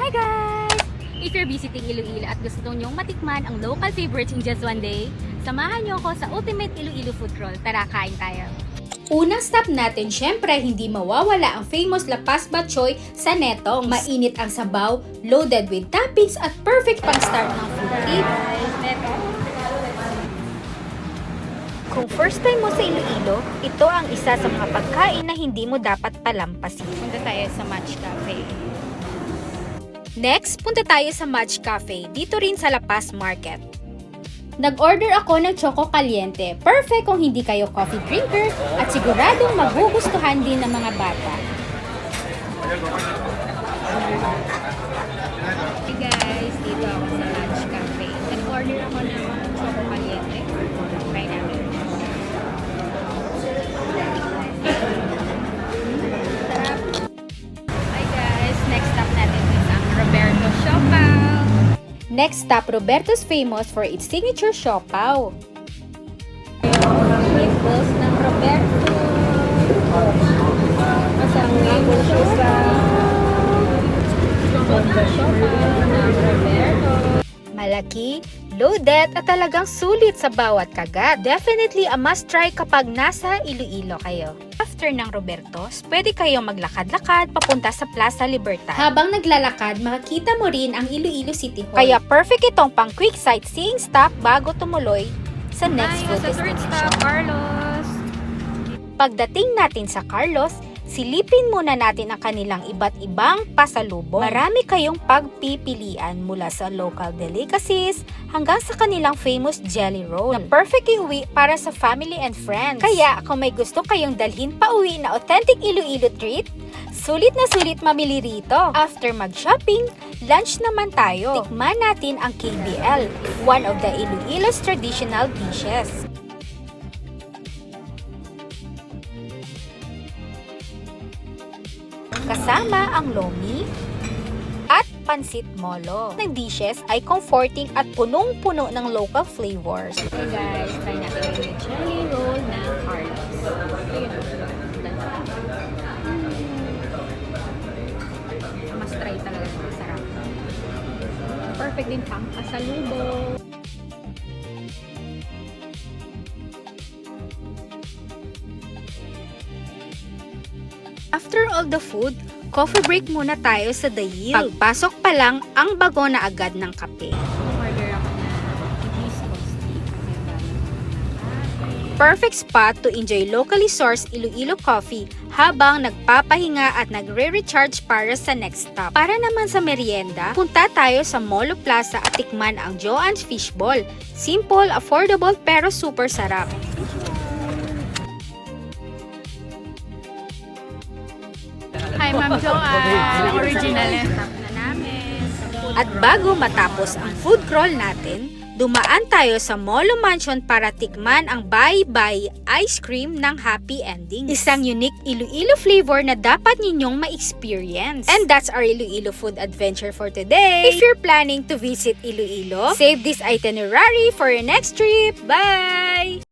Hi guys! If you're visiting Iloilo at gusto nyong matikman ang local favorites in just one day, samahan nyo ako sa Ultimate Iloilo Food Crawl. Tara, kain tayo! Unang stop natin, syempre hindi mawawala ang famous Lapas Batchoy sa Netong. Mainit ang sabaw, loaded with toppings at perfect pang-start ng food trip. Kung first time mo sa Iloilo, ito ang isa sa mga pagkain na hindi mo dapat palampasin. Punta tayo sa Match Cafe. Next, punta tayo sa Match Cafe, dito rin sa La Paz Market. Nag-order ako ng Choco Caliente. Perfect kung hindi kayo coffee drinker at siguradong magugustuhan din ng mga bata. Hey guys, dito ako sa Match Cafe. Nag-order ako ng Choco Caliente. Try namin. Sarap. Hi guys, next stop natin is ang Roberto Siopaw. Next stop, Roberto's famous for its signature siopaw. Meatballs ng Roberto. Masarap ang siopaw. Siopaw ng Roberto. Malaki, loaded at talagang sulit sa bawat kagat. Definitely a must try kapag nasa Iloilo kayo. After ng Roberto's, pwede kayong maglakad-lakad papunta sa Plaza Libertad. Habang naglalakad, makikita mo rin ang Iloilo City Hall. Kaya perfect itong pang quick sightseeing stop bago tumuloy sa next food sa third destination. stop, Carlos. Pagdating natin sa Carlos, silipin muna natin ang kanilang iba't ibang pasalubong. Marami kayong pagpipilian mula sa local delicacies hanggang sa kanilang famous jelly roll. Na perfect iuwi para sa family and friends. Kaya kung may gusto kayong dalhin pa uwi na authentic Iloilo treat, sulit na sulit mamili rito. After mag-shopping, lunch naman tayo. Tikman natin ang KBL, one of the Iloilo's traditional dishes. Kasama ang lomi at pansit molo. Ng dishes ay comforting at punong-puno ng local flavors. Hey guys, try natin yung jelly roll ng Carlos. Mas try talaga siya. Masarap. Perfect din pang pasalubong. After all the food, coffee break muna tayo sa The Yield. Pagpasok pa lang, ang bago na agad ng kape. Order ako na hibiscus tea. Perfect spot to enjoy locally sourced Iloilo coffee habang nagpapahinga at nagre-recharge para sa next stop. Para naman sa merienda, punta tayo sa Molo Plaza at tikman ang Joanne's Fishball. Simple, affordable pero super sarap. Hi, Ma'am Joanne. Original. Stop na namin. At bago matapos ang food crawl natin, dumaan tayo sa Molo Mansion para tikman ang Bye-Bye ice cream ng Happy Endings. Isang unique Iloilo flavor na dapat ninyong ma-experience. And that's our Iloilo food adventure for today. If you're planning to visit Iloilo, save this itinerary for your next trip. Bye!